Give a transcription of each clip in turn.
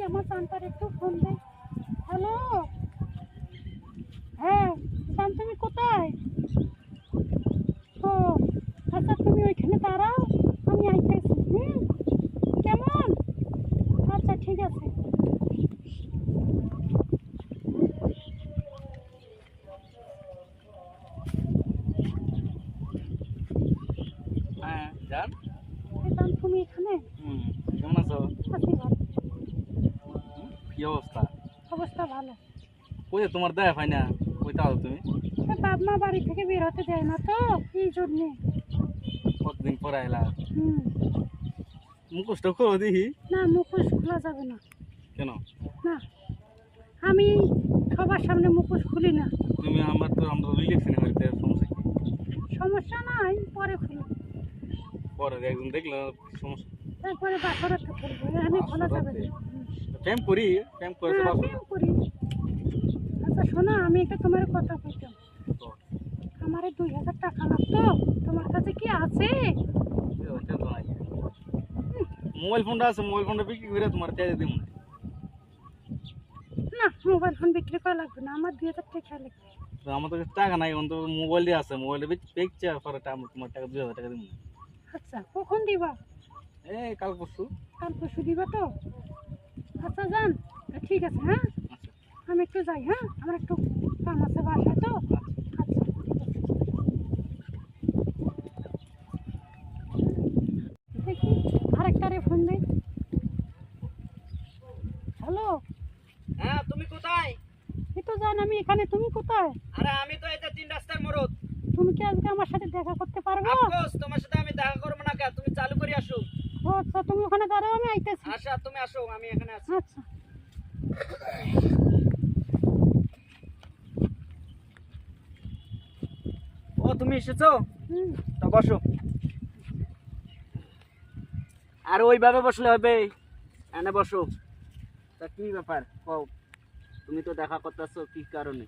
আমার জানটার একটু ফোন দে। হ্যালো, হ্যাঁ জান, তুমি কোথায়? ও আচ্ছা, তুমি ওইখানে দাঁড়াও, আমি আইতেছি। কেমন? আচ্ছা ঠিক আছে। হ্যাঁ জান। জান তুমি এখানে? কেমন আছো? আছি ভালো। কি অবস্থা? অবস্থা ভালো। কই যে তোমার দেখা পাই না, কই তাও তুমি? বাপ মা বাড়ি থেকে বের হতে দেয় না তো, এই জন্যে। কতদিন পরে আইলা? হুম। মুখোশটা খোলো দেখি। না, মুখোশ খোলা যাবে না। কেন? না, আমি সবার সামনে মুখোশ খুলি না। তুমি আমরা রিলেশনে হইতে সমস্যা কি? সমস্যা নাই, পরে খুলি। পরে একজন দেখলে সমস্যা। তারপরে বাসরাতে খুলবো, এখানে খোলা যাবে না। প্রেম করি, প্রেম করে হ্যাঁ, বাসর। প্রেম করি। আচ্ছা শোনো, আমি একটা তোমার কথা কইতাম। আমার 2000 টাকা লাগতো, তোমার কাছে কি আছে? মোবাইল ফোনটা আছে, মোবাইল ফোনটা বিক্রি করে তোমার চাই দিব না। না, মোবাইল ফোন বিক্রি করা লাগবে না, আমার 2000 টাকা লাগবে। তো আমার তো টাকা নাই, অন্তত মোবাইল দিয়ে আছে, মোবাইলটা বেচছে পরে তোমার টাকা 2000 টাকা দিব না। আচ্ছা, কখন দিবা? এই কাল পরশু। কাল পরশু দিবা তো? আচ্ছা যান, ঠিক আছে। হ্যাঁ, আচ্ছা আমি একটু যাই। হ্যাঁ, আমার একটু কাম আছে বাসায় তো। আচ্ছা ঠিক আছে। দেখি আরেকটারে ফোন দেই। হ্যালো, হ্যাঁ, তুমি কোথায়? এই তো জান, আমি এখানে। তুমি কোথায়? আরে আমি তো এই যে 3 রাস্তার মোড়ত। তুমি কি আজকে আমার সাথে দেখা করতে পারবো? আফকোর্স তোমার সাথে আমি দেখা করব না কেন? তুমি চালু করে আসো। ও আচ্ছা, তুমি ওখানে দাঁড়াও, আমি আইতেছি। আচ্ছা তুমি আসো, আমি এখানে আছি। আচ্ছা। ও তুমি এসেছো? হুম। তো বসো। আর ওইভাবে বসলে হবে? এনে বসো। তা কি ব্যাপার কও? তুমি তো দেখা করতেছো কি কারণে?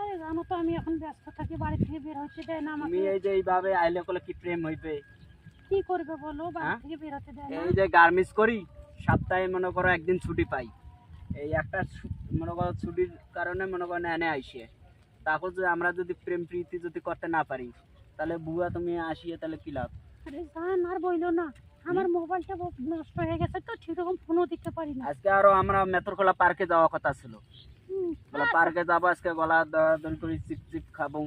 আরে জানো তো, আমি এখন ব্যস্ত থাকি, বাড়ি থেকে বের হতে দেয় না তুমি আমাকে। এই যে এইভাবে আইলে কলে কি প্রেম হইবে? কি করবে বলো, বাড়ি হ্যাঁ? থেকে বের হতে দেয় না। এই যে গার্মেন্টস করি, সপ্তাহে মনে করো একদিন ছুটি পাই। এই একটা মনে করো ছুটির কারণে মনে করো এনে আইসে। তারপর যদি আমরা যদি প্রেম প্রীতি যদি করতে না পারি, তাহলে বুয়া তুমি আসিয়ে তাহলে কি লাভ? আরে জান, আর বইলো না, আমার মোবাইলটা নষ্ট হয়ে গেছে তো, সেরকম ফোনও দিতে পারি না। আজকে আরো আমরা মেতরখোলা পার্কে যাওয়ার কথা ছিল। হুম। বলে পার্কে যাবো আজকে, গলা দড়ি করে চিপ চিপ খাবো,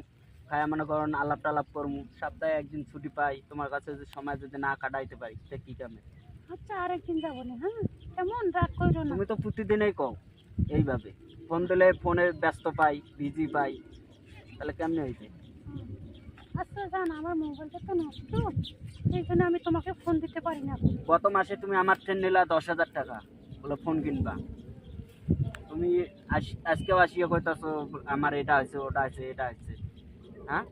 খায় মনে করেন আলাপ টালাপ করবো। সপ্তাহে একদিন ছুটি পাই, তোমার কাছে যদি সময় যদি না কাটাইতে পারি সে কি কামে? আচ্ছা, আরেকদিন যাবো না। হ্যাঁ, কেমন, রাগ করো না। তুমি তো প্রতিদিনই কও এইভাবে। ফোন দিলে ফোনে ব্যস্ত পাই, বিজি পাই, তাহলে কেমনে হইবে? আচ্ছা জান, আমার মোবাইলটা তো নষ্ট, এই জন্য আমি তোমাকে ফোন দিতে পারি না। গত মাসে তুমি আমার ট্রেন নিলা 10,000 টাকা, বলে ফোন কিনবা। তুমি আজকেও আসিয়া কইতাছো আমার এটা হয়েছে, ওটা হয়েছে, এটা হয়েছে। হ্যাঁ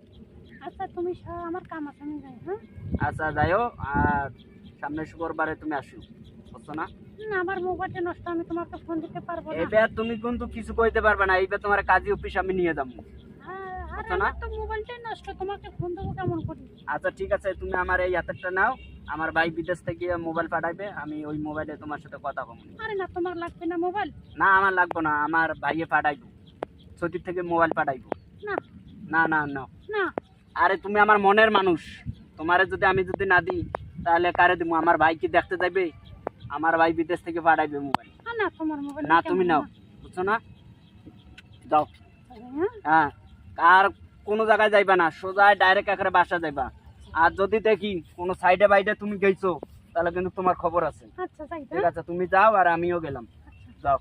আচ্ছা, তুমি আমার কাম আছে, আমি যাই। হ্যাঁ। আচ্ছা যাইও, আর সামনে শুক্রবারে তুমি আসো, বুঝছো না? না, আমার মোবাইলটা নষ্ট, আমি তোমাকে ফোন দিতে পারবো না। এইবার তুমি কিন্তু কিছু কইতে পারবে না, এইবার তোমার কাজী অফিস আমি নিয়ে যাবো, আরে বুঝছো না? আমার তো মোবাইলটাই নষ্ট, তোমাকে ফোন দেবো কেমন করি? আচ্ছা ঠিক আছে, তুমি আমার এই হাতেরটা নাও, আমার ভাই বিদেশ থেকে মোবাইল পাঠাইবে, আমি ওই মোবাইলে তোমার সাথে কথা বলবো। আরে না, তোমার লাগবে না মোবাইল। না আমার লাগবে না, আমার ভাইয়ে পাঠাইবো, সতীর থেকে মোবাইল পাঠাইবো। না না না না, না। আরে তুমি আমার মনের মানুষ, তোমারে যদি আমি যদি না দিই তাহলে কারে দিব? আমার ভাই কি দেখতে যাবে? আমার ভাই বিদেশ থেকে পাঠাইবে মোবাইল। না, তোমার মোবাইল না তুমি নাও, বুঝছো না? যাও। হ্যাঁ। হ্যাঁ, আর কোনো জায়গায় যাইবা না, সোজা ডাইরেক্ট একেবারে বাসা যাইবা। আর যদি দেখি কোনো সাইডে বাইডে তুমি গেছো, তাহলে কিন্তু তোমার খবর আছে। আচ্ছা যাই। ঠিক আছে, তুমি যাও আর আমিও গেলাম। যাও।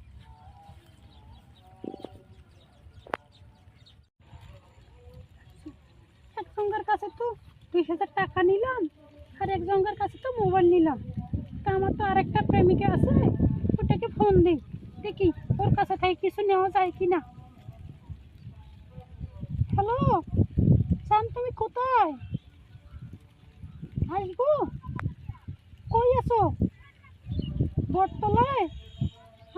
একজনের কাছে তো 20,000 টাকা নিলাম, আর একজনের কাছে তো মোবাইল নিলাম। তা আমার তো আরেকটা প্রেমিকা আছে, ওটাকে ফোন দিই, দেখি ওর কাছে থেকে কিছু নেওয়া যায় কি না। হ্যালো জান, তুমি কোথায়? আসবো? কই আছো? বটতলায়?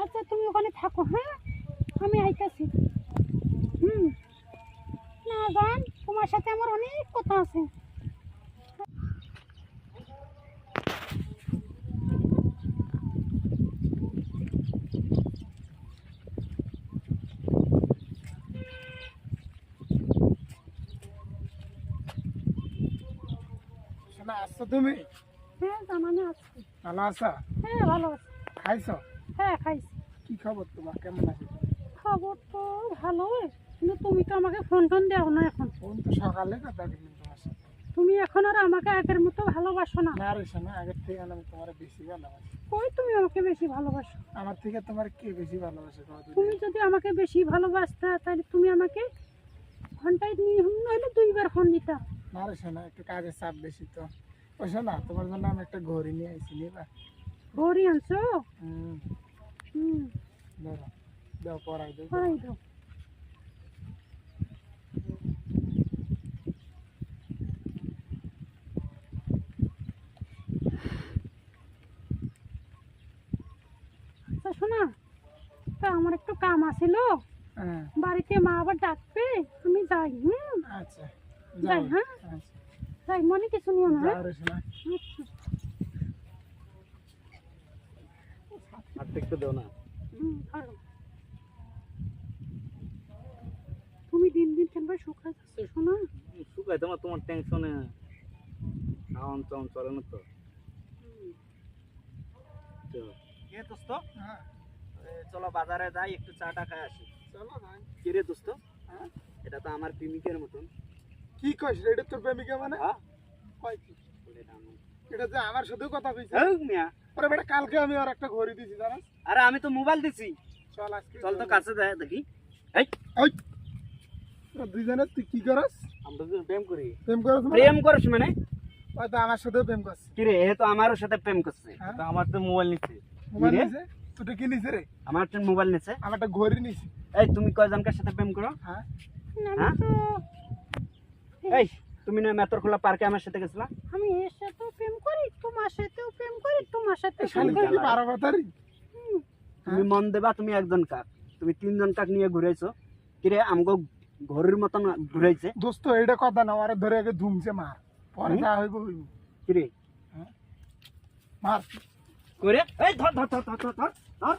আচ্ছা, তুমি ওখানে থাকো। হ্যাঁ, আমি আইতাছি। হুম। না জান, তোমার সাথে আমার অনেক কথা আছে। আছো তুমি? হ্যাঁ জানানে আছি। ভালো আছো? হ্যাঁ ভালো আছি। খাইছো? হ্যাঁ খাইছি। কি খবর তোমার, কেমন আছো তুমি? খবর তো ভালোই, কিন্তু তুমি তো আমাকে ফোন টোন দাও না এখন। ফোন তো সকালে কথা বললাম তোমার সাথে। তুমি এখন আর আমাকে আগের মতো ভালোবাসো না। না রে শোনা, আগের থেকে আমি তোমার বেশি ভালোবাসি। কই তুমি আমাকে বেশি ভালোবাসো? আমার থেকে তোমার কে বেশি ভালোবাসে কও তো? তুমি যদি আমাকে বেশি ভালোবাসতা তাহলে তুমি আমাকে ঘন্টায় নইলে 2বার ফোন দিতা। না রে শোনা, একটু কাজের চাপ বেশি তো। ওই শোনা, তোমার জন্য আমি একটা ঘড়ি নিয়ে আইছি, নিবা? ঘড়ি আনছো? হুম, হুম, ধরো, দাও পরাই দাও। পাই দাও। আচ্ছা শোনা, তা আমার একটু কাম আছিল, হ্যাঁ, বাড়িতে মা আবার ডাকবে, আমি যাই। আচ্ছা যাই, যাও। হ্যাঁ আচ্ছা যাই, মনে কিছু নিও না। যাও রে শোনা। আচ্ছা। হাতটা একটু দেও না। ভালো। তুমি দিন দিন কেন শুকায় যাচ্ছ শোনা? শুকাই তোমার টেনশনে খাওয়ান টাউন চলে না তো। এ দোস্ত, হ্যাঁ, চলো বাজারে যাই, একটু চাটা খাই আসি। চলো ভাই। কি রে দোস্ত, হ্যাঁ, এটা তো আমার প্রেমিকের মতন। কি কইছ রে? এটা তোর প্রেমিকা মানে? হ্যাঁ, কয় কি? বলে এটা আমার। এটা যে আমার সাথেও কথা কইছে। হ্যাঁ, মিয়া। আরে বেটা, কালকে আমি আর একটা ঘড়ি দিছি জানাস? আরে আমি তো মোবাইল দিছি। চল আজকে চল তো কাছে যায় দেখি। এই ওই তোরা দুইজনে তুই কি করস? আমরা যদি প্রেম করি প্রেম করস মানে? প্রেম করিস মানে? ওই তো আমার সাথেও প্রেম করছে। কি রে, এ তো আমারও সাথে প্রেম করছে। হ্যাঁ, তা আমার তো মোবাইল নিচ্ছে। মোবাইল কি রে? নিছে? তুই কি নিছে রে? আমার একটা মোবাইল নিছে। আমার একটা ঘড়ি নিছে। এই তুমি কয়জনকার সাথে প্রেম করো? হ্যাঁ, হ্যাঁ? আমি তো এই তুমি না মেতরখোলা পার্কে আমার সাথে গেছিলা? আমি এর সাথেও প্রেম করি, তোমার সাথেও প্রেম করি, তোমার সাথেও এই প্রেম শালি করি। কি বারো কথারি? হুম, তুমি মন দেবা, তুমি একজন কাক, তুমি 3জন কাক নিয়ে ঘুরাইছো। কিরে আমগো ঘরের মতন ঘুরাইছে। দোস্ত এটা কথা না, আরে ধরে আগে ধুমছে মার, পরে হুম? যা হইব হইব। কিরে মার। করে এই ধর ধর ধর ধর ধর ধর